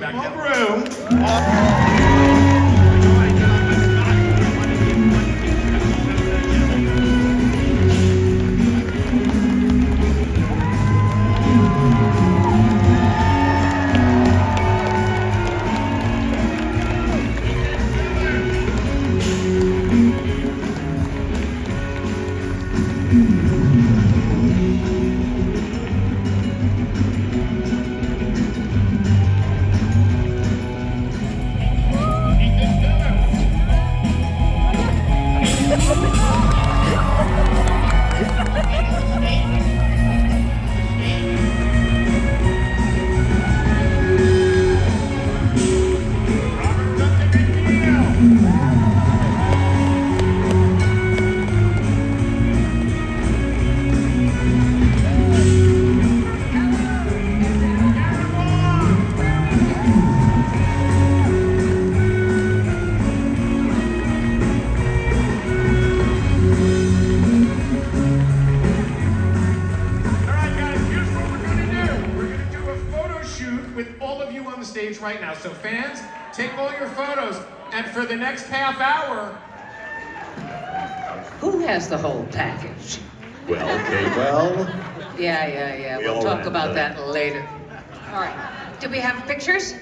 Mulgrew. Right now. So fans, take all your photos, and for the next half hour... Who has the whole package? Well, okay, well... Yeah. We'll talk about that later. All right. Do we have pictures?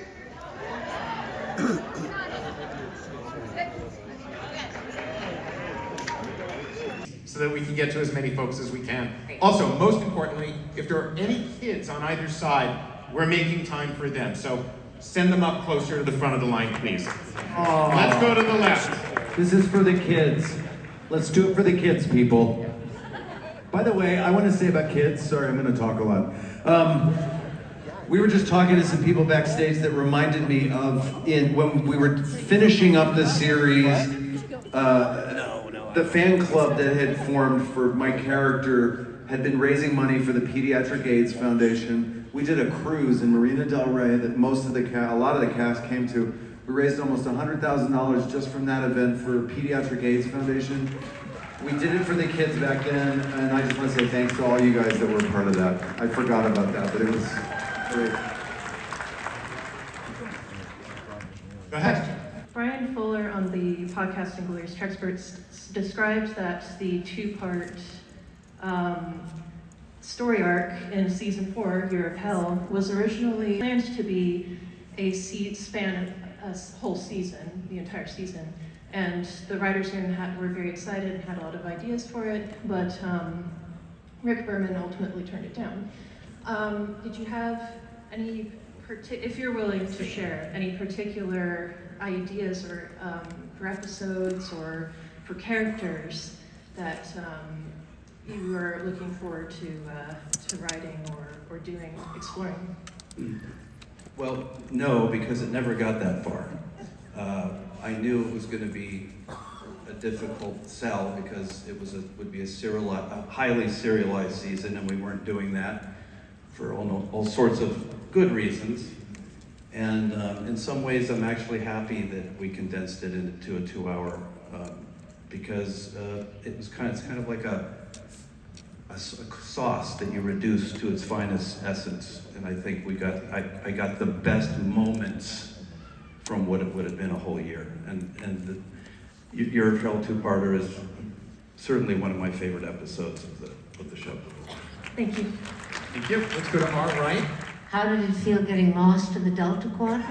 So that we can get to as many folks as we can. Also, most importantly, if there are any kids on either side, we're making time for them. So send them up closer to the front of the line, please. Aww. Let's go to the left. This is for the kids. Let's do it for the kids, people. By the way, I want to say about kids, sorry, I'm going to talk a lot. We were just talking to some people backstage that reminded me of when we were finishing up the series, the fan club that had formed for my character had been raising money for the Pediatric AIDS Foundation. We did a cruise in Marina del Rey that a lot of the cast came to. We raised almost $100,000 just from that event for Pediatric AIDS Foundation. We did it for the kids back then, and I just want to say thanks to all you guys that were a part of that. I forgot about that, but it was great. Go ahead. Brian Fuller on the Podcasting Glorious Treksperts described that the two-part story arc in season 4, Year of Hell, was originally planned to be a whole season, the entire season. And the writers were very excited and had a lot of ideas for it, but Rick Berman ultimately turned it down. Did you have any, if you're willing to share, any particular ideas or for episodes or for characters that you were looking forward to writing or doing, exploring? Well, no, because it never got that far. I knew it was going to be a difficult sell because it would be a highly serialized season, and we weren't doing that for all sorts of good reasons. And in some ways, I'm actually happy that we condensed it into a 2-hour because it's kind of like a sauce that you reduce to its finest essence. And I think I got the best moments from what it would have been a whole year. And the Year of Hell 2-parter is certainly one of my favorite episodes of the show. Thank you. Thank you. Let's go to our right. How did it feel getting lost in the Delta Quadrant?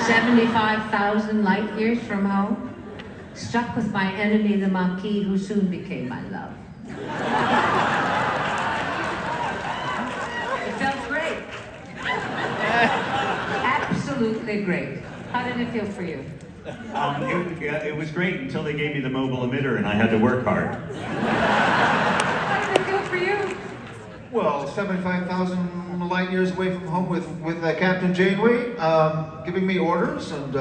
75,000 light years from home? Stuck with my enemy, the Maquis, who soon became my love. It felt great. Absolutely great. How did it feel for you? It was great until they gave me the mobile emitter and I had to work hard. How did it feel for you? Well, 75,000 light years away from home with Captain Janeway, giving me orders and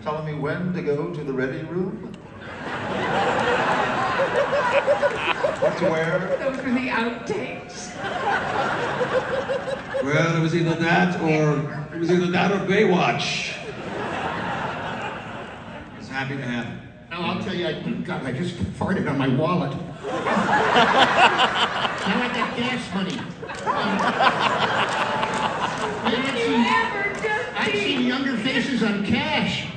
telling me when to go to the ready room. What to wear. Those were the outtakes. Well, it was either that or Baywatch. I was happy to have it. Now I'll tell you, I just farted on my wallet. Now I got gas money. Did you ever just I've seen younger faces on cash.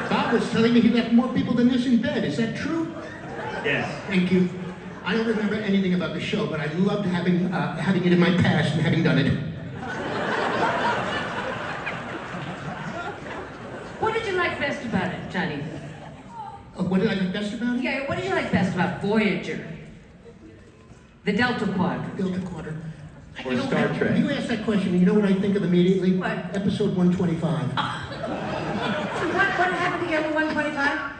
Bob was telling me he left more people than this in bed. Is that true? Yes. Thank you. I don't remember anything about the show, but I loved having it in my past and having done it. What did you like best about it, Johnny? What did I like best about it? Yeah, what did you like best about Voyager? The Delta Quadrant. Delta Quadrant. Or Star Trek. You asked that question, and you know what I think of immediately? What? Episode 125. What happened to get 125?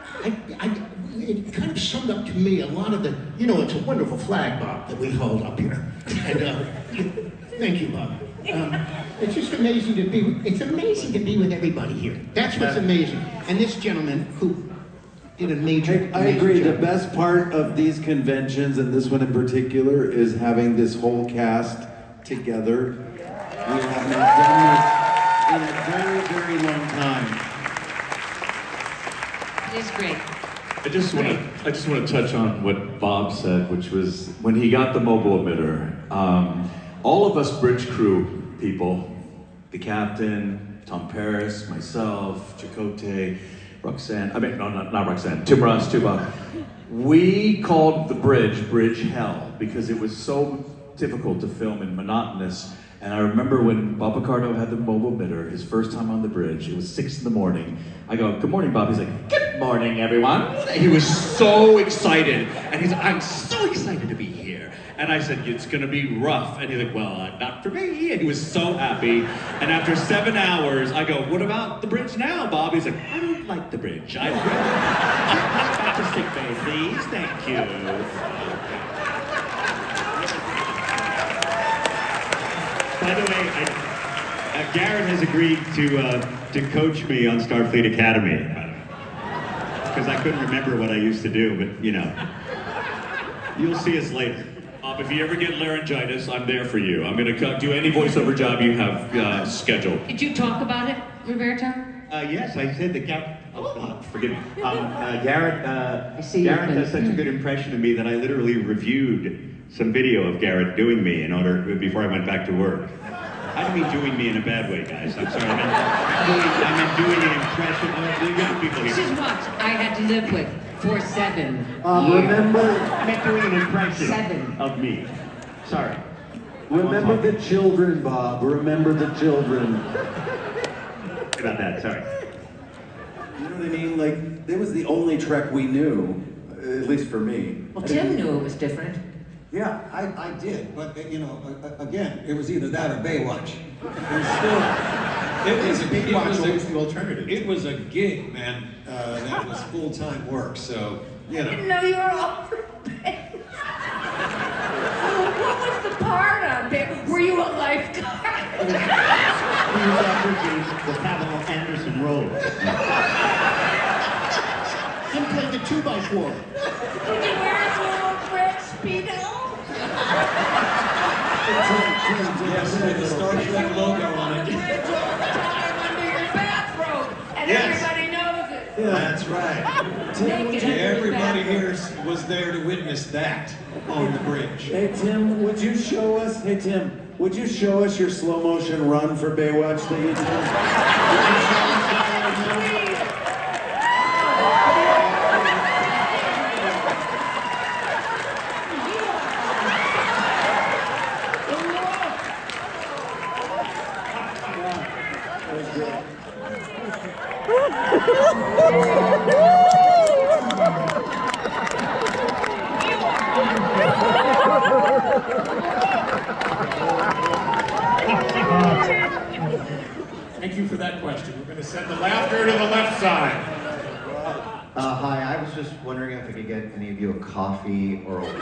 It kind of summed up to me a lot of the, it's a wonderful flag, Bob, that we hold up here. And thank you, Bob. It's just amazing to be with everybody here. That's what's amazing. And this gentleman who did a major. I agree. job. The best part of these conventions, and this one in particular, is having this whole cast together. We have not done this in a very, very long time. It is great. I just want to touch on what Bob said, which was when he got the mobile emitter. All of us bridge crew people, the captain, Tom Paris, myself, Chakotay, Roxann. Not Roxann. Tim Russ, Tuba. We called the bridge hell because it was so difficult to film and monotonous. And I remember when Bob Picardo had the mobile emitter, his first time on the bridge, it was 6 a.m. I go, "Good morning, Bob." He's like, "Good morning, everyone." He was so excited. And he's like, "I'm so excited to be here." And I said, "It's gonna be rough." And he's like, "Well, not for me." And he was so happy. And after 7 hours, I go, "What about the bridge now, Bob?" He's like, "I don't like the bridge. I'd rather back to sick bay, please. Thank you." By the way, Garrett has agreed to coach me on Starfleet Academy. Because I couldn't remember what I used to do, but you'll see us later. If you ever get laryngitis, I'm there for you. I'm gonna do any voiceover job you have scheduled. Did you talk about it, Roberto? Yes, I said that Garrett. Forgive me. Garrett see Garrett you. does such a good impression of me that I literally reviewed some video of Garrett doing me before I went back to work. I don't mean doing me in a bad way, guys. I'm sorry. I meant doing an impression of the young people This here. is what I had to live with for 7 years. Remember I meant doing an impression 7. of me. Sorry. the children, Bob. Remember the children. About that, sorry. You know what I mean? Like, it was the only Trek we knew, at least for me. Well, Tim knew it was different. Yeah, I did, but again, it was either that or Baywatch. It was the alternative. It was a gig, man. That was full-time work, so I didn't know you were offered base. What was the part of it? Were you a lifeguard? He was offered the Pamela Anderson role. Tim played the 2x4. Did you wear his little red Speedo? yes, with the Star Trek logo on it. Bridge all the time under your bathrobe, and Yes. everybody knows it. Yeah, that's right. Naked under your Everybody bathrobe. here was there to witness that on the bridge. Hey Tim, would you show us your slow motion run for Baywatch that you did? Thank you for that question. We're going to send the laughter to the left side. Hi, I was just wondering if I could get any of you a coffee or a water.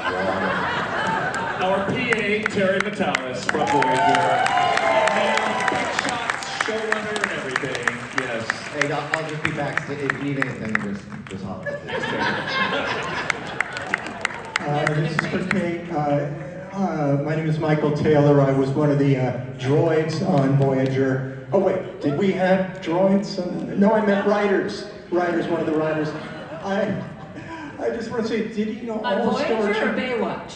Our PA, Terry Matalas from Voyager. And big shots, showrunner, and everything. Yes. Hey, I'll just be back. If you need anything, just holler. This is for Kate. My name is Michael Taylor. I was one of the droids on Voyager. Oh wait, did we have droids? No, I meant writers. One of the writers. I just want to say, did you know On all the stories? Voyager or Baywatch?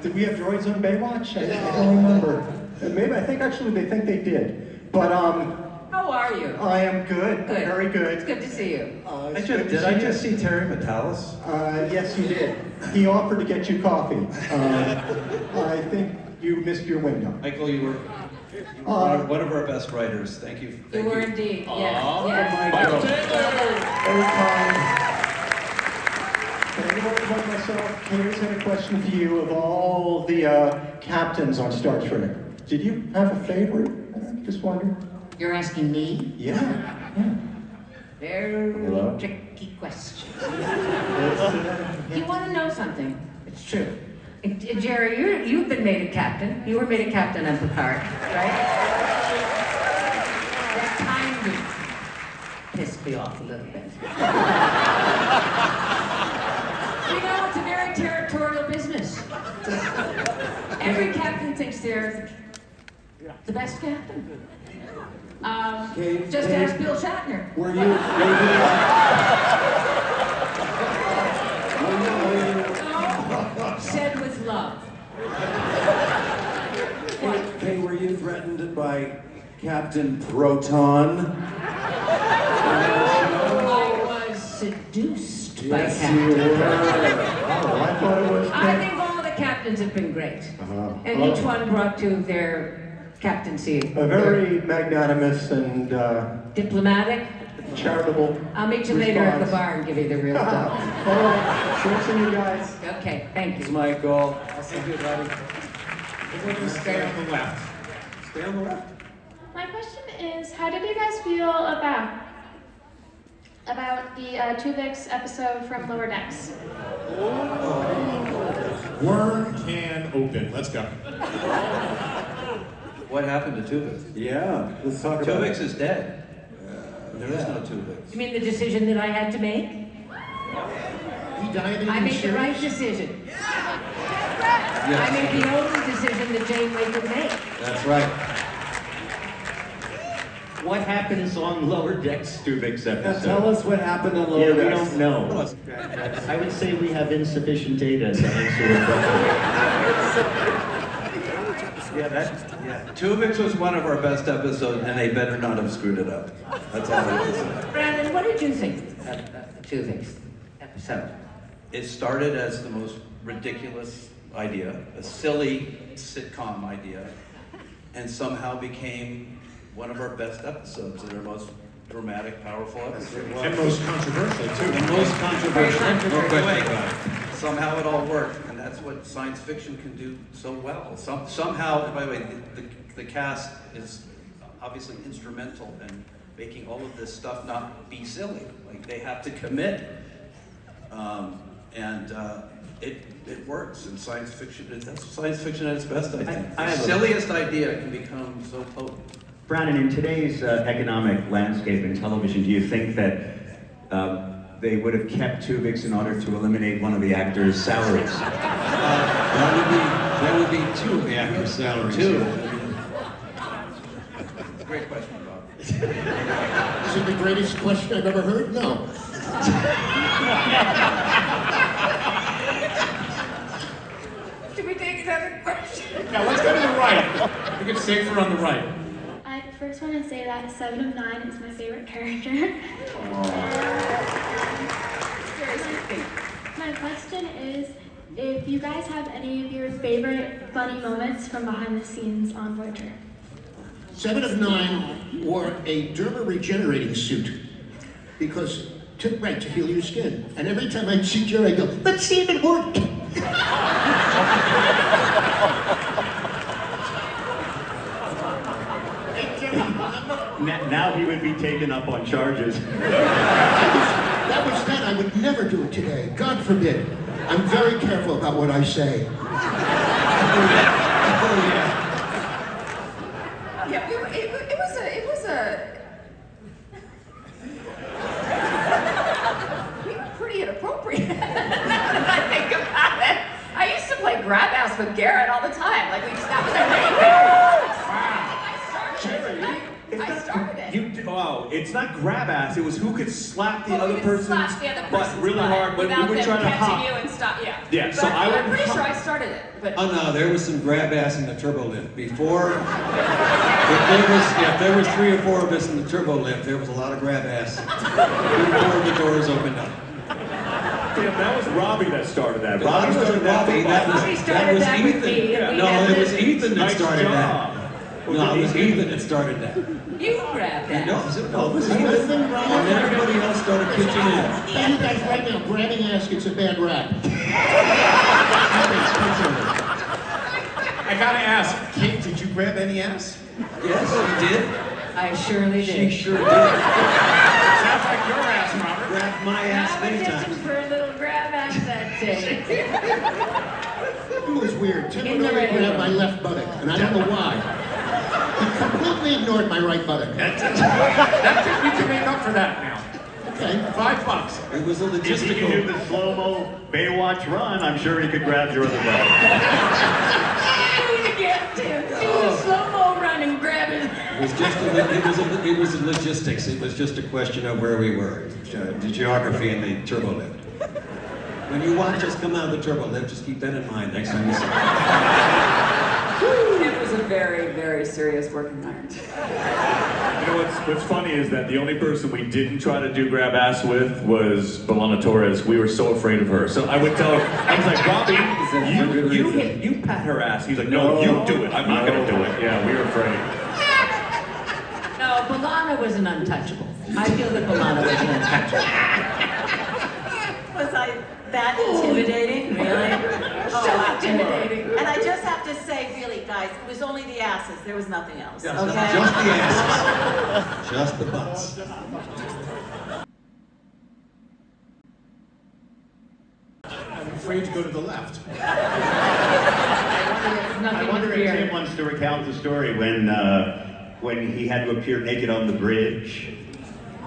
Did we have droids on Baywatch? I don't remember. Maybe, I think actually they think they did. But, How are you? I am good. Good. Very good. It's good to see you. Did I just see Terry Matalas? Yes, you did. He offered to get you coffee. I think you missed your window. Michael, you were one of our best writers. Thank you. You were indeed. Yes. Aw, Yes. Michael. Very kind. And anyone like myself, here's a question for you. Of all the captains on Star Trek, did you have a favorite? Just wondering. You're asking me? Yeah. Very Hello? tricky question. You want to know something? It's true. Jeri, you've been made a captain. You were made a captain on Picard, right? That kind of pissed me off a little bit. You know, it's a very territorial business. Every captain thinks they're the best captain. Just ask Bill Shatner. Were you Said with love. Hey, were you threatened by Captain Proton? I was seduced by Yes, Captain. you were. Oh, I thought it was. I think all the captains have been great. And each one brought to their captaincy. A very magnanimous and Diplomatic. charitable. I'll meet you later at the response. bar and give you the real dope. All right, great seeing you guys. Okay, thank It's you. Michael. I'll see you, buddy. Stay on the left. Stay on the left. My question is, how did you guys feel about the Tuvix episode from Lower Decks? Worm can open. Let's go. What happened to Tuvix? Yeah, let's talk about Tuvix it. is dead. There is no Tuvix. You mean the decision that I had to make? He died in I the made the right series? decision. I made the only decision that Janeway could make. That's right. What happens on Lower Decks Tuvix Now episode? tell us what happened on Yeah, Lower we Decks. don't know. I would say we have insufficient data to answer the question. Yeah. Tuvix was one of our best episodes, and they better not have screwed it up. That's all I have to say. Brandon, what did you think of the Tuvix episode? It started as the most ridiculous idea, a silly sitcom idea, and somehow became one of our best episodes and our most dramatic, powerful episode. And most controversial, too. And most controversial. Very No question about it. Somehow it all worked, and that's what science fiction can do so well. Somehow, by the way, the cast is obviously instrumental in making all of this stuff not be silly. Like, they have to commit, and it works in science fiction. That's science fiction at its best, I think. I The have a- silliest idea can become so potent. Brandon, in today's economic landscape in television, do you think that they would have kept Tuvix in order to eliminate one of the actors' salaries? That would be two of the actors' salaries. Two. Great question, Rob. Is it the greatest question I've ever heard? No. Should we take another question? Now let's go to the right. I think it's safer on the right. I first want to say that 7 of 9 is my favorite character. My question is, if you guys have any of your favorite funny moments from behind the scenes on Voyager. 7 of 9 wore a derma regenerating suit because to heal your skin. And every time I'd see Jeri, I'd go, let's see if it worked. Now he would be taken up on charges. That was then. I would never do it today. God forbid. I'm very careful about what I say. Yeah, it was a. We were pretty inappropriate. Now that I think about it, I used to play grab ass with Garrett all the time. Like that was a I started it. Oh, it's not grab ass. It was who could slap the Well, other we could person's slap the other butt person's really butt hard when without we were them trying to catching hop. you and stop. Yeah. Yeah, so But I would I'm pretty hop. sure I started it. But Oh no, there was some grab ass in the turbo lift. Before, if there was 3 or 4 of us in the turbo lift, there was a lot of grab ass before the doors opened up. Yeah, that was Robbie that started that. That wasn't Robbie, that was started Ethan. that with me. Yeah. No, it was Ethan that Nice started job. that. No, it was Ethan that started that. you grabbed that. No, it was Ethan, and everybody else started pitching in. Hey, you guys right now, grabbing ass gets a bad rap. I gotta ask, Kate, did you grab any ass? Yes, he did. I surely She did. sure did. Sounds like your ass, Robert. Grabbed my ass I many was just times. for a little grab ass that day. It was weird. Tim In would the only ready grab room. my left buttock, and I don't know why. He completely ignored my right buttock. That's it. We can make up for that now. Okay. $5. It was a If he could do logistical. the slow-mo Baywatch run, I'm sure he could grab your other leg. Do the slow-mo run and grab it. It was just it was a logistics. It was just a question of where we were, the geography and the turbo lift. When you watch us come out of the turbo lift, just keep that in mind next time you see it. It was a very, very serious work environment. You know what's funny is that the only person we didn't try to do grab ass with was Belana Torres. We were so afraid of her. So I would tell her, I was like, Robbie, you pat her ass. He's like, no, you do it. I'm not gonna do it. Yeah, we were afraid. No, Belana was an untouchable. I feel that Belana was an untouchable. Was I that intimidating? Really? So intimidating. And I just have to say, really, guys, it was only the asses. There was nothing else. Yes, Okay? just the asses. Just the butts. I'm afraid to go to the left. I wonder if Tim wants to recount the story when he had to appear naked on the bridge.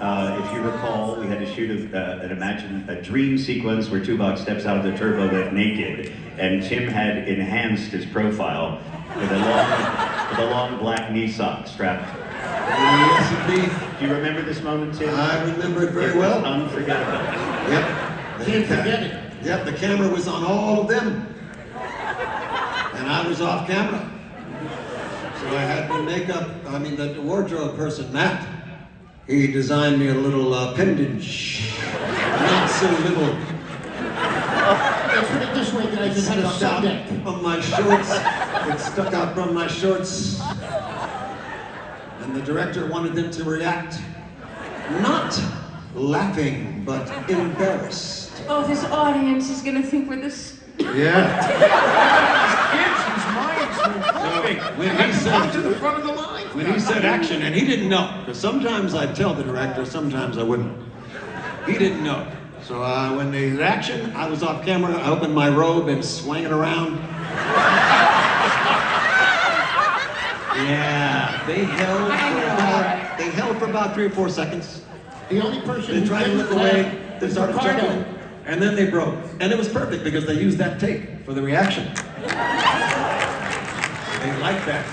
If you recall, we had to shoot a dream sequence where Tuvix steps out of the turbo lift naked, and Tim had enhanced his profile with a long black knee sock strapped. Yes, indeed. Do you remember this moment, Tim? I remember it very well. Unforgettable. Yep. Can't forget it. Yep, the camera was on all of them. And I was off camera. So I had the makeup, the wardrobe person, Matt, he designed me a little appendage. Not so little. Let's put it this way, guys. It had a Stuck out subdeck. from my shorts. It stuck out from my shorts. And the director wanted them to react, not laughing, but embarrassed. Oh, this audience is gonna think we're this. Yeah. Kids whose minds were moving. When he said to the front of the line. When he said action, and he didn't know, because sometimes I'd tell the director, sometimes I wouldn't. He didn't know. So when they said action, I was off camera, I opened my robe and swang it around. Yeah, they held for about 3 or 4 seconds. The only person They tried to look away, they started chuckling, and then they broke. And it was perfect because they used that take for the reaction. They liked that.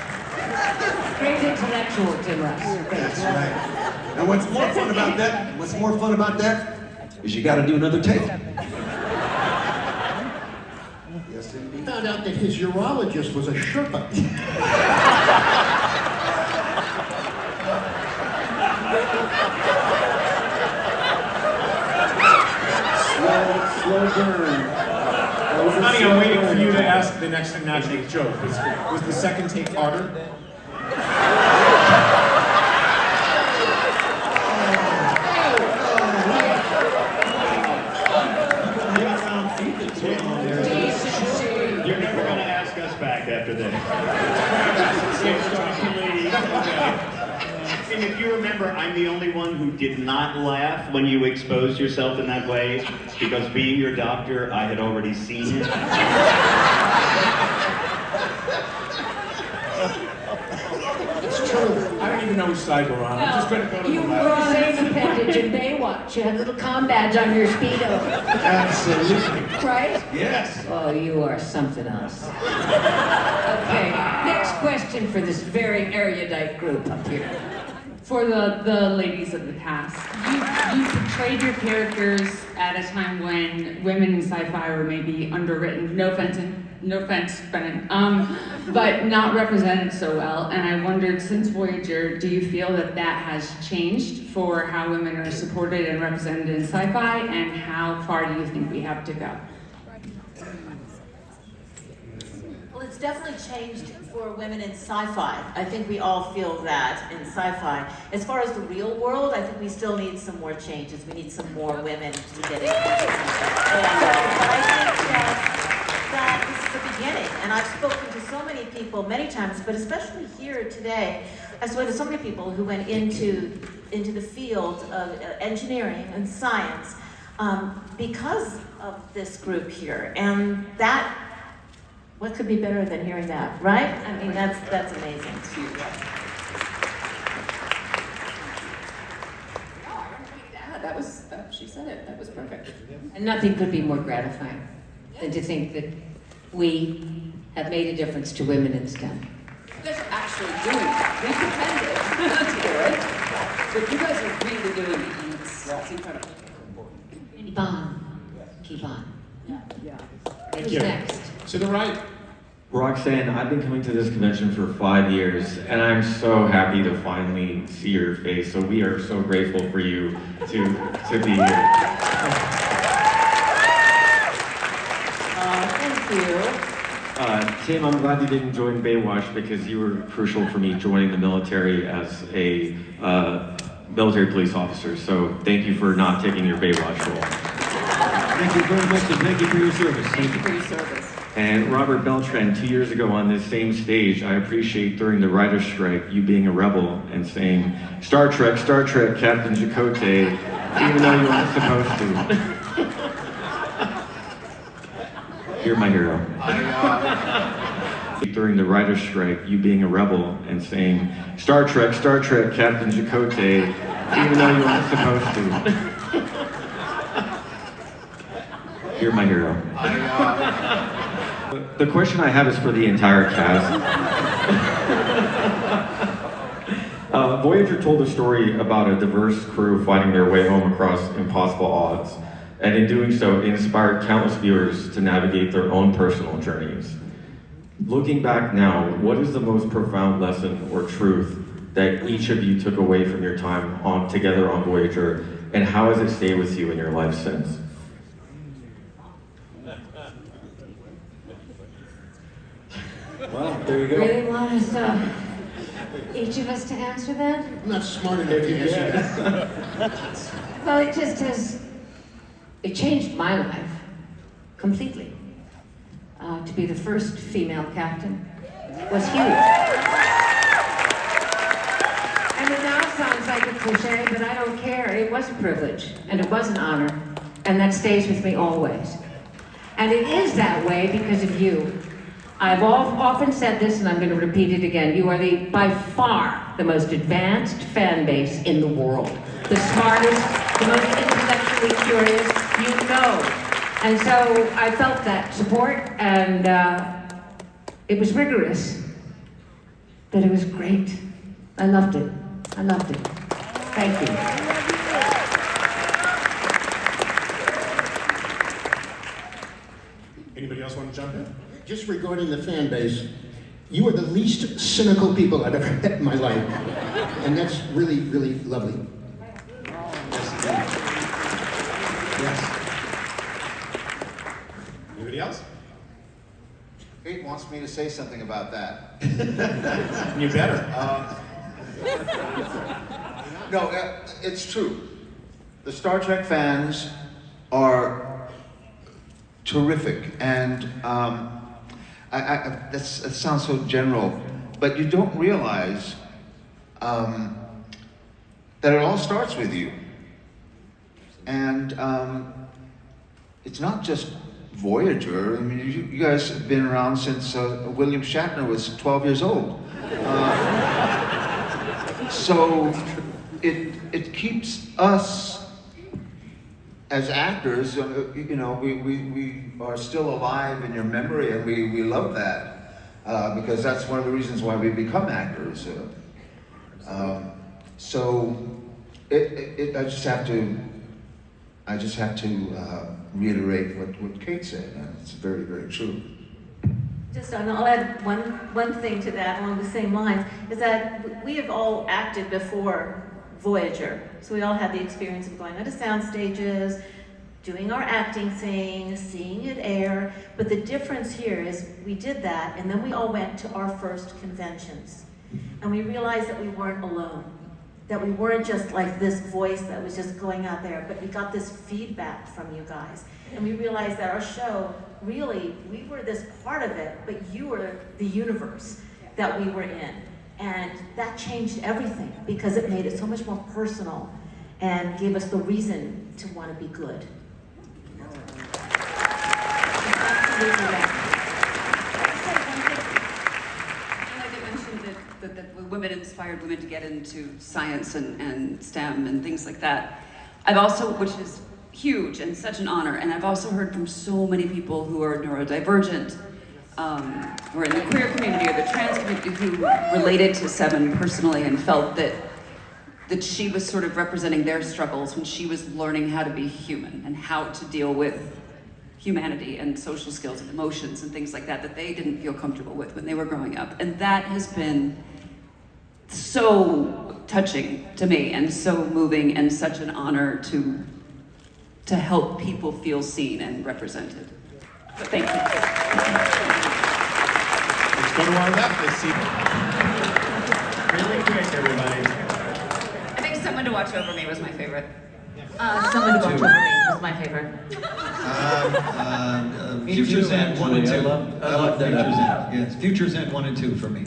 Great intellectual, Tim Russ. That's right. And what's more fun about that is you got to do another take. Yes, indeed. Found out that his urologist was a Sherpa. Slow burn. Honey, I'm waiting for you to ask the next imagining joke. Was the second take harder? You're never going to ask us back after this. And if you remember, I'm the only one who did not laugh when you exposed yourself in that way, because being your doctor, I had already seen it. It's true. I don't even know which side we're on. I'm just going to go to You the were left. the same appendage in Baywatch. You had a little com badge on your Speedo. Absolutely. Right? Yes. Oh, you are something else. Okay, next question for this very erudite group up here. For the ladies of the cast, you portrayed your characters at a time when women in sci-fi were maybe underwritten. No offense, Brennan, but not represented so well. And I wondered, since Voyager, do you feel that has changed for how women are supported and represented in sci-fi, and how far do you think we have to go? Well, it's definitely changed for women in sci-fi. I think we all feel that in sci-fi. As far as the real world, I think we still need some more changes. We need some more women to get in. And I think that this is the beginning. And I've spoken to so many people many times, but especially here today, I've spoken to so many people who went into the field of engineering and science because of this group here. And that, what could be better than hearing that, right? I mean, that's amazing. She said it. That was perfect. And nothing could be more gratifying than to think that we have made a difference to women in STEM. You guys are actually doing it. We pretended to do it, but you guys are really doing it, and it's incredible. Keep on. Keep on. Yeah. Who's next? To the right. Roxann, I've been coming to this convention for 5 years, and I'm so happy to finally see your face. So we are so grateful for you to be here. Thank you. Tim, I'm glad you didn't join Baywatch because you were crucial for me joining the military as a military police officer. So thank you for not taking your Baywatch role. Thank you very much, and thank you for your service. Thank you for your service. And Robert Beltran, 2 years ago on this same stage, I appreciate during the writer's strike you being a rebel and saying, Star Trek, Captain Chakotay, even though you weren't supposed to. You're my hero. During the writer's strike, you being a rebel and saying, Star Trek, Captain Chakotay, even though you weren't supposed to. You're my hero. The question I have is for the entire cast. Voyager told a story about a diverse crew fighting their way home across impossible odds, and in doing so, it inspired countless viewers to navigate their own personal journeys. Looking back now, what is the most profound lesson or truth that each of you took away from your time together on Voyager, and how has it stayed with you in your life since? Well, there you go. Really want us, each of us to answer that? I'm not smart enough to answer that. Well, it just has, it changed my life completely. To be the first female captain was huge. And it now sounds like a cliche, but I don't care. It was a privilege, and it was an honor, and that stays with me always. And it is that way because of you. I've often said this, and I'm going to repeat it again. You are by far the most advanced fan base in the world. The smartest, the most intellectually curious, you know. And so I felt that support, and it was rigorous, but it was great. I loved it. I loved it. Thank you. Anybody else want to jump in? Just regarding the fan base, you are the least cynical people I've ever met in my life. And that's really, really lovely. Yes. Anybody else? Kate wants me to say something about that. You better. No, it's true. The Star Trek fans are terrific, and that sounds so general, but you don't realize that it all starts with you. And it's not just Voyager. I mean, you guys have been around since William Shatner was 12 years old. So it keeps us as actors, you know, we are still alive in your memory, and we love that because that's one of the reasons why we become actors. So I just have to reiterate what Kate said, and it's very, very true. Just, I'll add one thing to that along the same lines, is that we have all acted before Voyager. So we all had the experience of going onto sound stages, doing our acting thing, seeing it air. But the difference here is we did that, and then we all went to our first conventions. And we realized that we weren't alone. That we weren't just like this voice that was just going out there, but we got this feedback from you guys. And we realized that our show, really, we were this part of it, but you were the universe that we were in. And that changed everything because it made it so much more personal and gave us the reason to want to be good. That women inspired women to get into science and STEM and things like that. I've also, which is huge and such an honor, and I've also heard from so many people who are neurodivergent, who are in the queer community or the trans community, who related to Seven personally and felt that she was sort of representing their struggles when she was learning how to be human and how to deal with humanity and social skills and emotions and things like that they didn't feel comfortable with when they were growing up. And that has been so touching to me and so moving and such an honor to help people feel seen and represented. So thank you. Let's go to our left. Let's see. Really quick, everybody. I think Someone to Watch Over Me was my favorite. Someone to Watch Over Me was my favorite. Futures End 1 and 2. I love that Futures episode. End. Yes, Futures End 1 and 2 for me.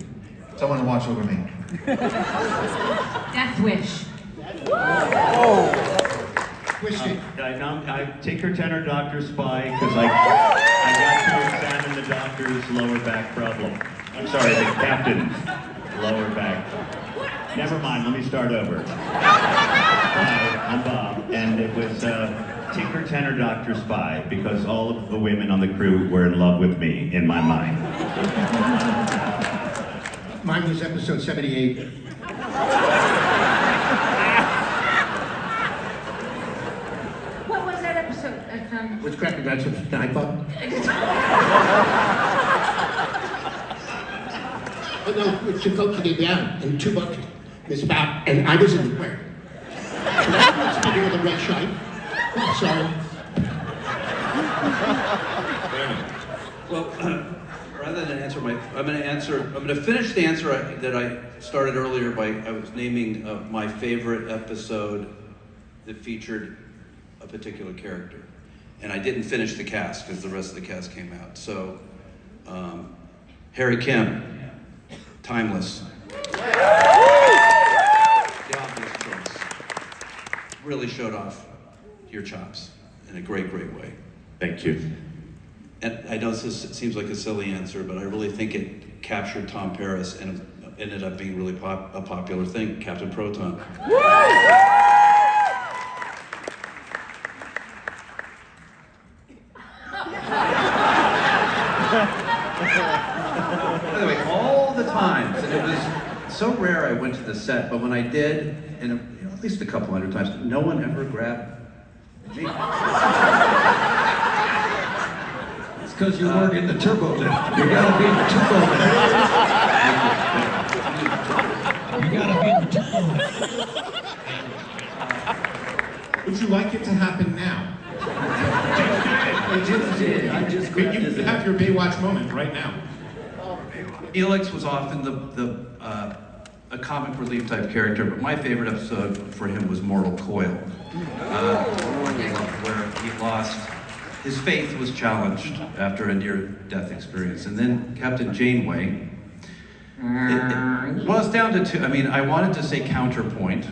Someone to watch over me. Death Wish. I Tinker Tenor Doctor Spy because I got to examine the doctor's lower back problem. I'm sorry, the captain's lower back. Never mind, let me start over. Hi, I'm Bob, and it was Tinker Tenor Doctor Spy because all of the women on the crew were in love with me in my mind. Mine was episode 78. What was that episode? Witchcraft Adventures of Nightbot. Oh no, it's the folks came down in 2 buckets. Miss Bob, and I was in the aquarium. And I was speaking with a red shine. Oh, sorry. Well, rather than answer I'm going to finish the answer that I started earlier I was naming my favorite episode that featured a particular character. And I didn't finish the cast because the rest of the cast came out. So, Harry Kim, Timeless. The obvious choice. Really showed off your chops in a great, great way. Thank you. And I know this seems like a silly answer, but I really think it captured Tom Paris and ended up being really a popular thing, Captain Proton. By the way, all the times, and it was so rare I went to the set, but when I did, and at least a couple hundred times, no one ever grabbed me. It's because you weren't in the turbo lift. You gotta be in the turbo lift. You gotta be in the turbo lift. Would you like it to happen now? I just did. I just grabbed You his have your Baywatch moment right now. Felix was often a comic relief type character, but my favorite episode for him was Mortal Coil, where he lost, his faith was challenged after a near-death experience. And then Captain Janeway, well, it's down to two. I mean, I wanted to say Counterpoint.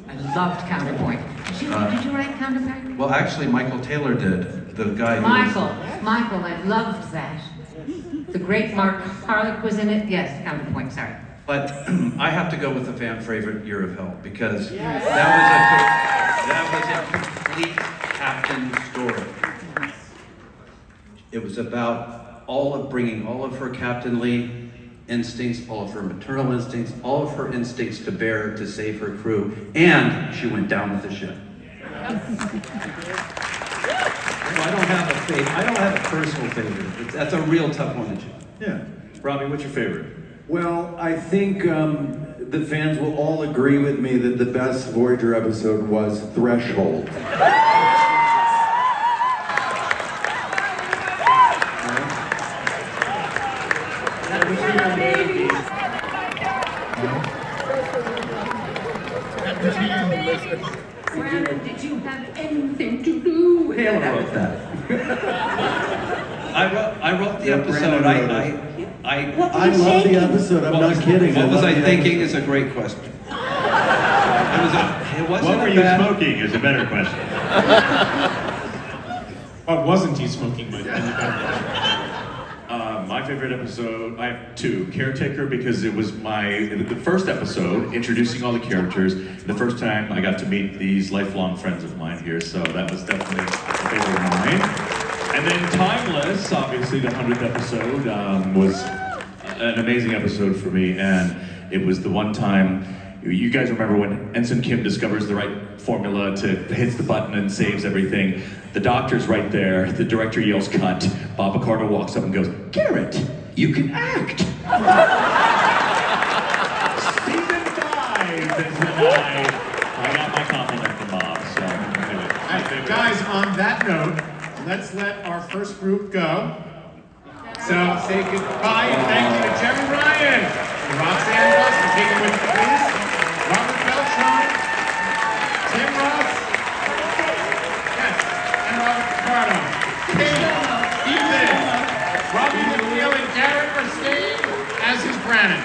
I loved Counterpoint. Did you write Counterpoint? Well, actually, Michael Taylor did, the guy who Michael, I loved that. The great Mark Harlick was in it. Yes, Counterpoint, sorry. But I have to go with the fan favorite, Year of Hell, because that was a complete Captain story. It was about bringing all of her captainly instincts, all of her maternal instincts, all of her instincts to bear to save her crew, and she went down with the ship. I don't have a personal favorite. That's a real tough one to choose. Yeah. Robbie, what's your favorite? Well, I think the fans will all agree with me that the best Voyager episode was Threshold. Brannon, did you have anything to do? Hell, I wrote that. I wrote the episode. I love the episode. I'm not kidding. What was I thinking is a great question. It wasn't What were you smoking is a better question. What wasn't he smoking, Mike? My favorite episode, I have two. Caretaker, because it was the first episode, introducing all the characters. The first time I got to meet these lifelong friends of mine here, so that was definitely a favorite of mine. And then Timeless, obviously the 100th episode, was an amazing episode for me, and it was the one time, you guys remember when Ensign Kim discovers the right formula hits the button and saves everything. The doctor's right there, the director yells cut, Bob Picardo walks up and goes, "Garrett, you can act!" Season 5 is when I got my compliment from Bob, so anyway. Guys, on that note, let's let our first group go. So say goodbye and thank you to Jeri Ryan, Roxann Dawson, take it with you please, Robert Beltran, Tim Russ, yes, and Robert Picardo, Kate, Ethan, Robbie McNeill, and Garrett are staying, as is Brannon.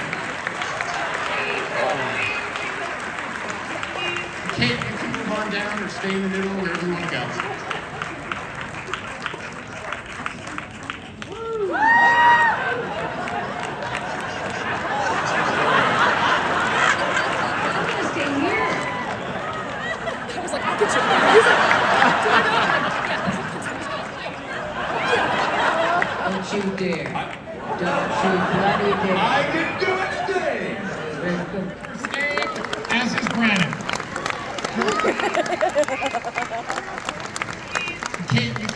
Kate, you can move on down or stay in the middle, wherever you want to go. Don't you dare. Don't you bloody dare. I can do it today. Stay, as is Brannon. Kate, you